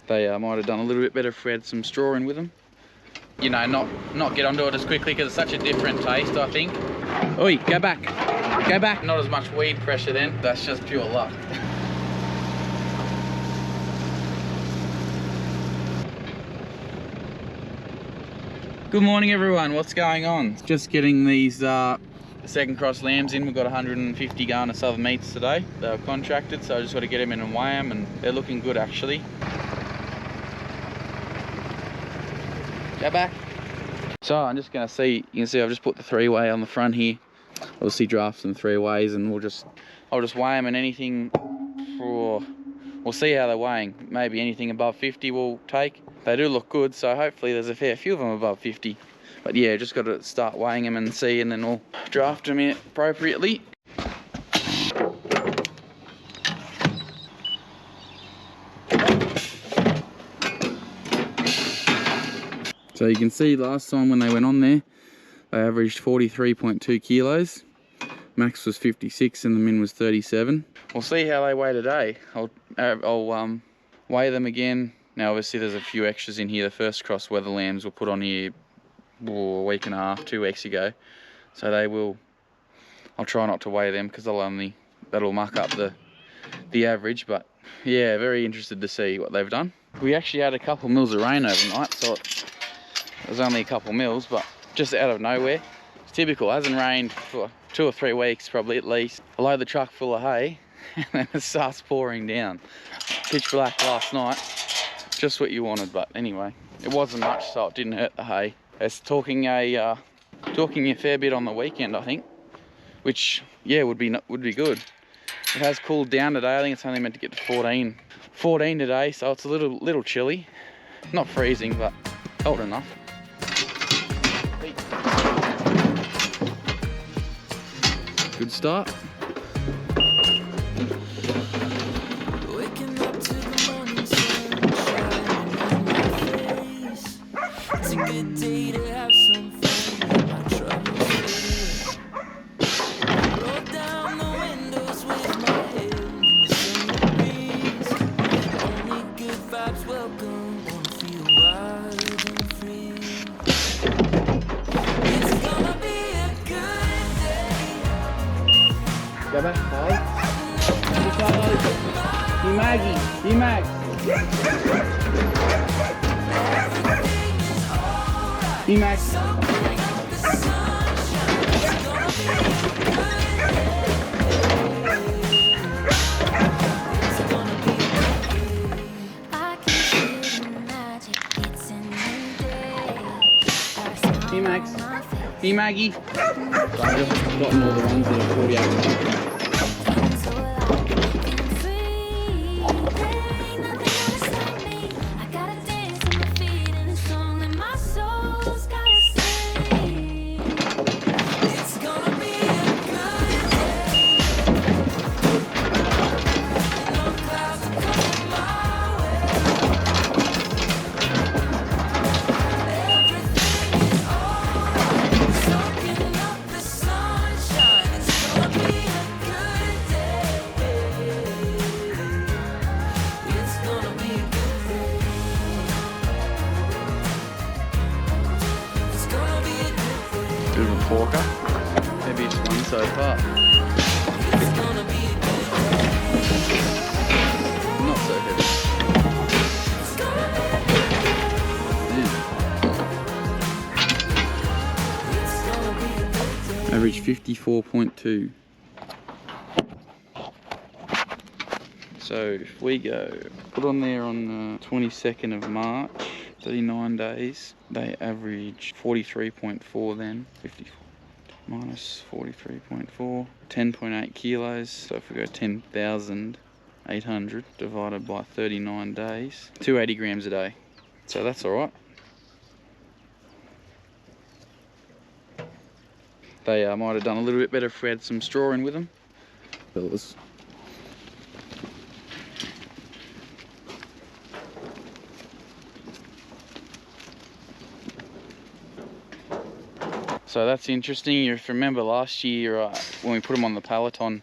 They might have done a little bit better if we had some straw in with them. You know, not get onto it as quickly because it's such a different taste, I think. Oi, go back. Go back. Not as much weed pressure then. That's just pure luck. Good morning, everyone. What's going on? Just getting these second cross lambs in. We've got 150 going to Southern Meats today. They were contracted, so I just got to get them in and weigh them, and they're looking good actually. Go back. So I'm just gonna see, you can see I've just put the 3-way on the front here. Obviously draft them 3 ways, and I'll just weigh them, and anything we'll see how they're weighing. Maybe anything above 50 we'll take. They do look good, so hopefully there's a fair few of them above 50. But yeah, just got to start weighing them and see, and then we'll draft them in appropriately. So you can see last time when they went on there, they averaged 43.2 kilos. Max was 56 and the min was 37. We'll see how they weigh today. I'll weigh them again. Now obviously there's a few extras in here. The first cross weather lambs were put on here a week and a half, 2 weeks ago. So they will, I'll try not to weigh them because that'll muck up the average. But yeah, very interested to see what they've done. We actually had a couple mils of rain overnight, so it was only a couple mils, but just out of nowhere. It's typical, it hasn't rained for 2 or 3 weeks probably at least. I load the truck full of hay and then it starts pouring down. Pitch black last night, just what you wanted, but anyway, it wasn't much, so it didn't hurt the hay. It's talking a fair bit on the weekend, I think, which yeah would be good. It has cooled down today. I think it's only meant to get to 14 today, so it's a little chilly. Not freezing, but cold enough. Good start. Waking up to the morning sunshine on my face. It's a good day to have some fun with my troubles. Roll down the windows with my head in the summer breeze. Only good vibes welcome. Wanna feel wild and free. It's gonna be a good day. Go back, Holly. You Maggie, you Max. You Max. Hey Max. Hey Maggie. So I've just gotten all the ones that are 48. Bit of a porker, maybe just one so far. Not so heavy. Yeah. Average 54.2. So if we go, put on there on the 22nd of March, 39 days, they average 43.4 then, 54 minus 43.4, 10.8 kilos. So if we go 10,800 divided by 39 days, 280 grams a day. So that's all right. They might have done a little bit better if we had some straw in with them. So that's interesting. If you remember last year when we put them on the Peloton,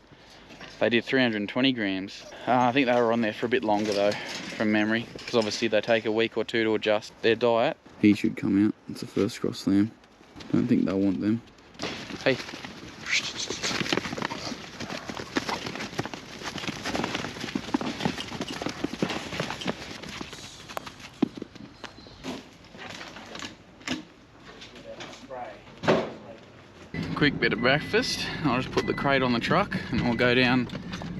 they did 320 grams. I think they were on there for a bit longer though. from memory, because obviously they take a week or two to adjust their diet. He should come out. It's the first cross lamb. Don't think they'll want them. Hey. Quick bit of breakfast. I'll just put the crate on the truck and we'll go down.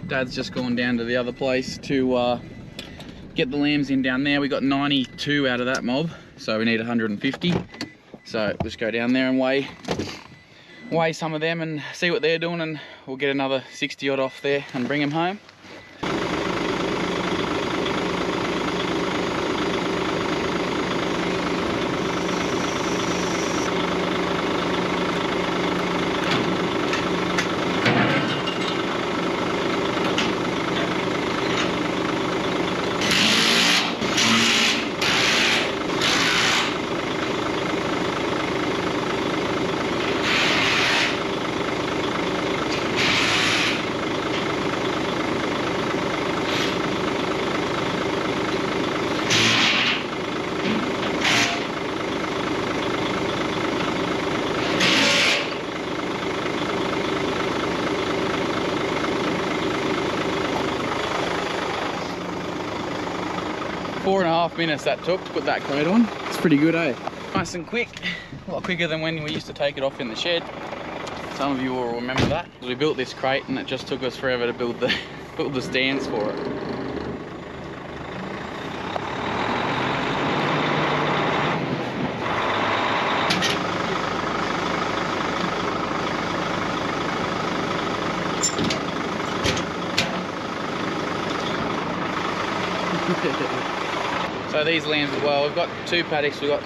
Dad's just gone down to the other place to get the lambs in down there. We got 92 out of that mob, so we need 150. So let's go down there and weigh some of them and see what they're doing, and we'll get another 60 odd off there and bring them home. 4.5 minutes that took to put that crate on. It's pretty good, eh? Nice and quick. A lot quicker than when we used to take it off in the shed. Some of you will remember that. We built this crate and it just took us forever to build the stands for it. So these lambs as well, we've got two paddocks. We've got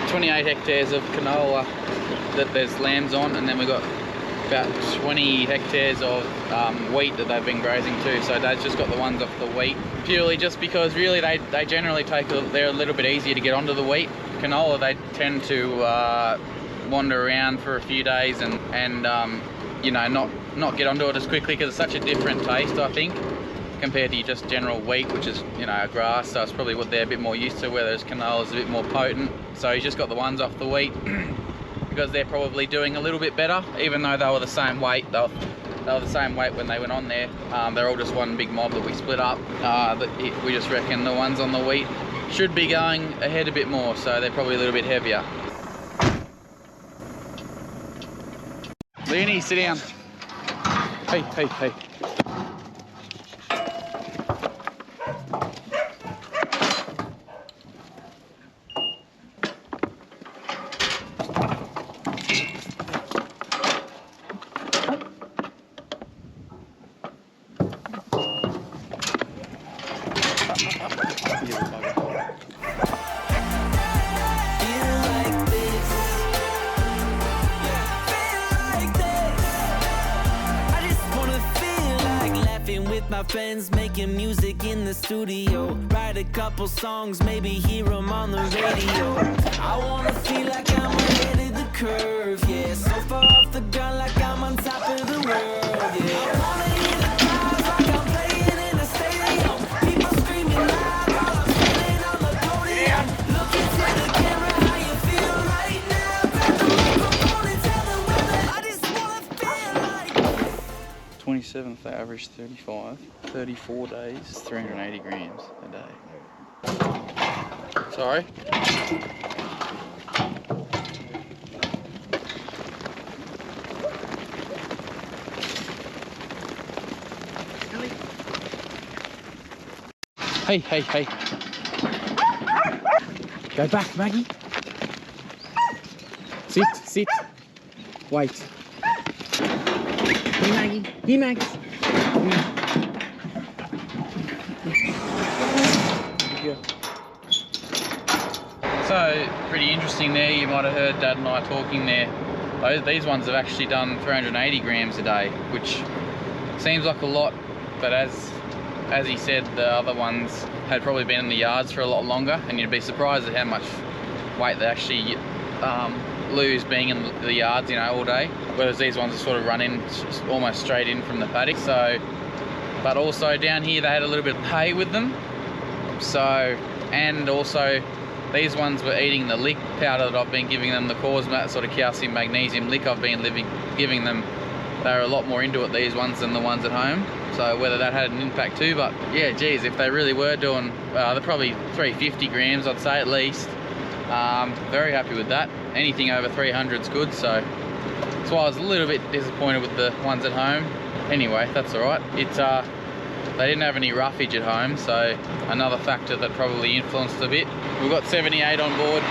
28 hectares of canola that there's lambs on, and then we've got about 20 hectares of wheat that they've been grazing too. So Dad's just got the ones off the wheat, purely just because really they generally they're a little bit easier to get onto the wheat. Canola, they tend to wander around for a few days and you know, not get onto it as quickly, because it's such a different taste, I think, compared to just general wheat, which is, you know, grass. So it's probably what they're a bit more used to, whereas canola is a bit more potent. So he's just got the ones off the wheat because they're probably doing a little bit better, even though they were the same weight. They were the same weight when they went on there. They're all just one big mob that we split up. We just reckon the ones on the wheat should be going ahead a bit more, so they're probably a little bit heavier. Leonie, sit down. Hey, hey, hey. My friends making music in the studio, write a couple songs, maybe hear them on the radio. I wanna feel like I'm ahead of the curve, yeah, so far off the ground like I'm on top of the world, yeah. I wanna hear the crowds like I'm playing in a stadium, people screaming loud while I'm standing on the podium. Look into the camera, how you feel right now, grab the microphone and tell the world I just wanna feel like 27th, they averaged 35, 34 days, 380 grams a day. Sorry. Hey, hey, hey. Go back, Maggie. Sit, sit. Wait. Hey, Maggie. Here, Max. So, pretty interesting there. You might have heard Dad and I talking there. These ones have actually done 380 grams a day, which seems like a lot, but as he said, the other ones had probably been in the yards for a lot longer, and you'd be surprised at how much weight they actually lose being in the yards, you know, all day. Whereas these ones are sort of running almost straight in from the paddock. So But also down here they had a little bit of hay with them. So, and also these ones were eating the lick powder that I've been giving them, the Cosmat sort of calcium magnesium lick I've been giving them. They're a lot more into it, these ones, than the ones at home. So whether that had an impact too, but yeah, geez, if they really were doing, they're probably 350 grams, I'd say at least. Very happy with that. Anything over 300 is good, so that's why I was a little bit disappointed with the ones at home. Anyway, that's all right. It's they didn't have any roughage at home, so another factor that probably influenced a bit. We've got 78 on board,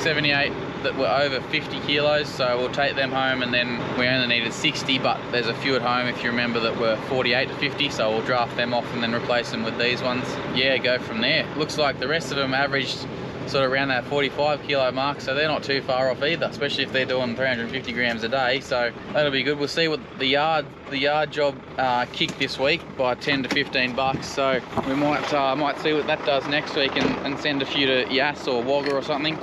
78 that were over 50 kilos, so we'll take them home, and then we only needed 60, but there's a few at home, if you remember, that were 48 to 50, so we'll draft them off and then replace them with these ones. Yeah, go from there. Looks like the rest of them averaged sort of around that 45 kilo mark, so they're not too far off either, especially if they're doing 350 grams a day, so that'll be good. We'll see what the yard job kicked this week by 10 to 15 bucks, so we might see what that does next week and send a few to Yass or Wagga or something.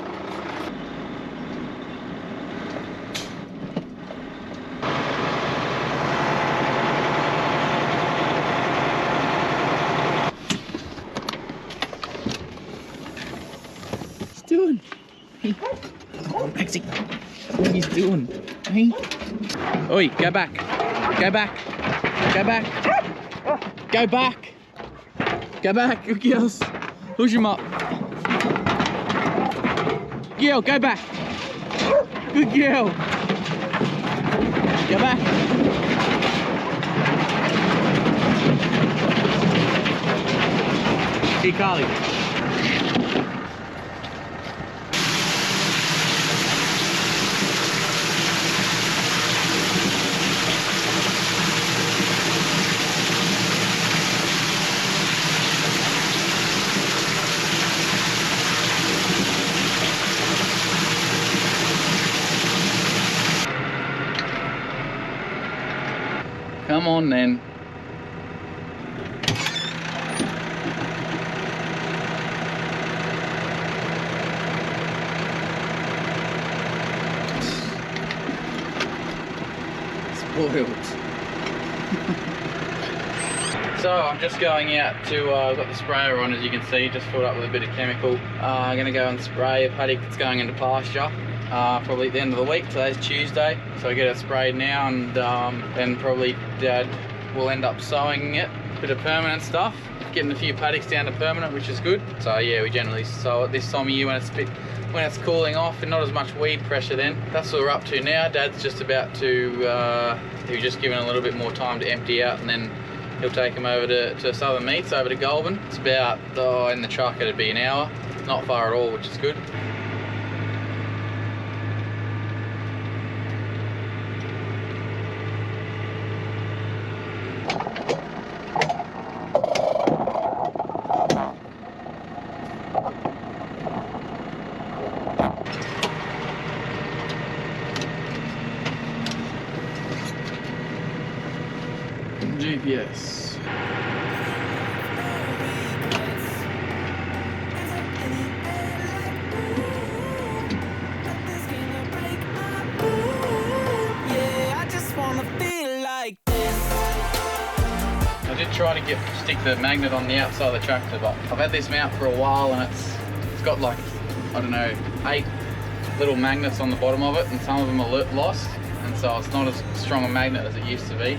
Doing? Hey. Oh, Maxie. What are you doing? Hey. Oi, go back. Go back. Go back. Go back. Go back. Good girls. Push him up. Girl, go back. Good girl. Go back. Hey, Carly. Come on then. Spoiled. So I'm just going out to, I've got the sprayer on, as you can see, just filled up with a bit of chemical. I'm going to go and spray a paddock that's going into pasture. Probably at the end of the week. Today's Tuesday, so I get it sprayed now, and then probably Dad will end up sowing it, bit of permanent stuff, getting a few paddocks down to permanent, which is good. So yeah, we generally sow it this time of year when it's cooling off and not as much weed pressure then. That's what we're up to now. Dad's just about to, he's just given a little bit more time to empty out, and then he'll take them over to Southern Meats, over to Goulburn. It's about, in the truck it'd be an hour, not far at all, which is good. GPS. I did try to stick the magnet on the outside of the tractor, but I've had this mount for a while, and it's got like, I don't know, 8 little magnets on the bottom of it, and some of them are lost, and so it's not as strong a magnet as it used to be.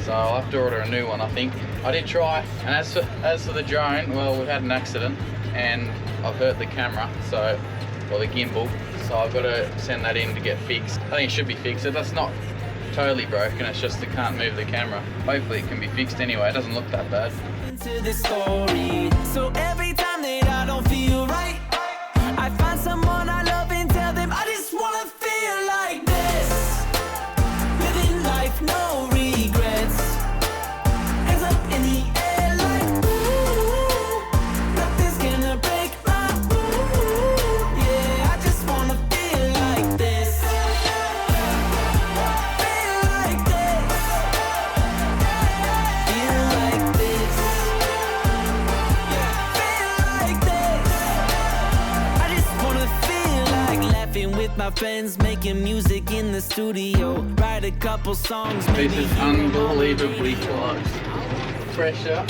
So I'll have to order a new one, I think. I did try, and as for the drone, well, we've had an accident, and I've hurt the camera, or the gimbal, so I've got to send that in to get fixed. I think it should be fixed. That's not totally broken, it's just I can't move the camera. Hopefully it can be fixed anyway, it doesn't look that bad. Into this story. So every time that I don't feel right, I find someone I love and tell them I just wanna feel like this. Living life, no regrets. Hands up in the air like ooh, nothing's gonna break my ooh. Yeah, I just wanna feel like this. Feel like this. Feel like this. Feel like this. I just wanna feel like laughing with my friends, making music in the studio, write a couple songs. This is unbelievably close. pressure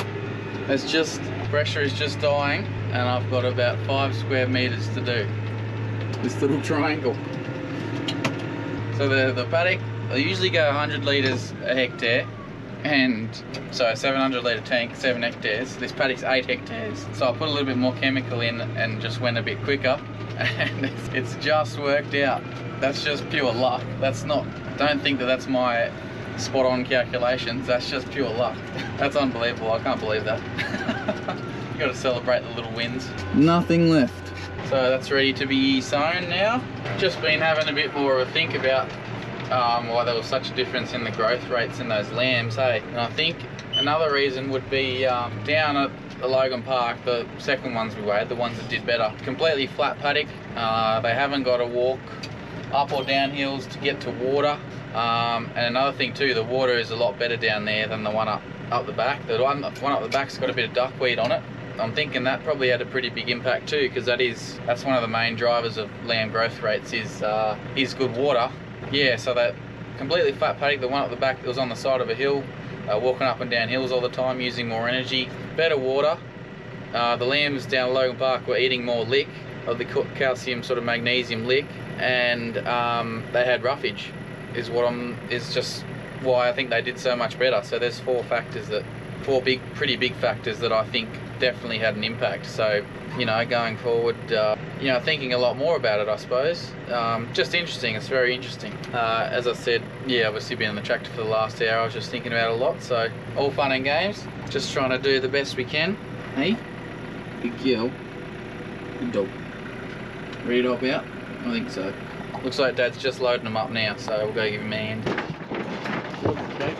is just dying, and I've got about 5 square meters to do. This little triangle. So the paddock, I usually go 100 litres a hectare, and so 700 litre tank, 7 hectares. This paddock's 8 hectares. So I put a little bit more chemical in and just went a bit quicker, and it's just worked out. That's just pure luck. That's not, don't think that that's my spot on calculations, that's just pure luck. That's unbelievable, I can't believe that. You got to celebrate the little wins. Nothing left. So that's ready to be sown now. Just been having a bit more of a think about why there was such a difference in the growth rates in those lambs, hey? And I think another reason would be down at the Logan Park, the second ones we weighed, the ones that did better. Completely flat paddock. They haven't got to walk up or down hills to get to water. And another thing too, the water is a lot better down there than the one up the back. The one up the back's got a bit of duckweed on it. I'm thinking that probably had a pretty big impact too, because that's one of the main drivers of lamb growth rates is good water. Yeah, so that completely flat paddock, the one up the back that was on the side of a hill, walking up and down hills all the time, using more energy, better water. The lambs down Logan Park were eating more lick of the calcium sort of magnesium lick, and they had roughage. Is just why I think they did so much better. So there's four pretty big factors that I think definitely had an impact. So, you know, going forward, you know, thinking a lot more about it, I suppose. Just interesting, it's very interesting. As I said, yeah, obviously been on the tractor for the last hour, I was just thinking about it a lot, so all fun and games, just trying to do the best we can. Hey, big girl, good dog. Ready to hop out? I think so. Looks like Dad's just loading them up now, so we'll go give him a hand. Okay.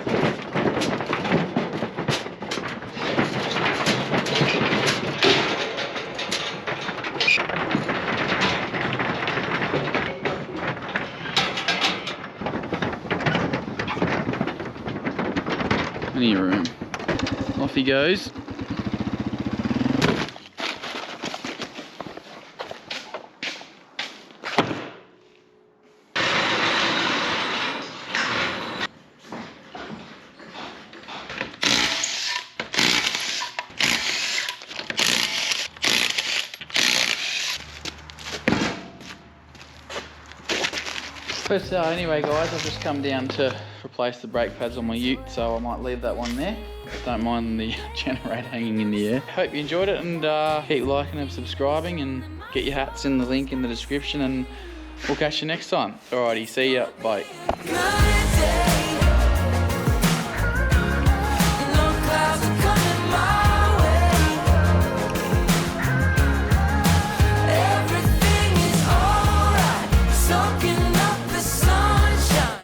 Plenty of room. Off he goes. But anyway guys, I've just come down to replace the brake pads on my ute, so I might leave that one there. Don't mind the generator hanging in the air. Hope you enjoyed it, and keep liking and subscribing, and get your hats in the link in the description, and we'll catch you next time. Alrighty, see ya, bye.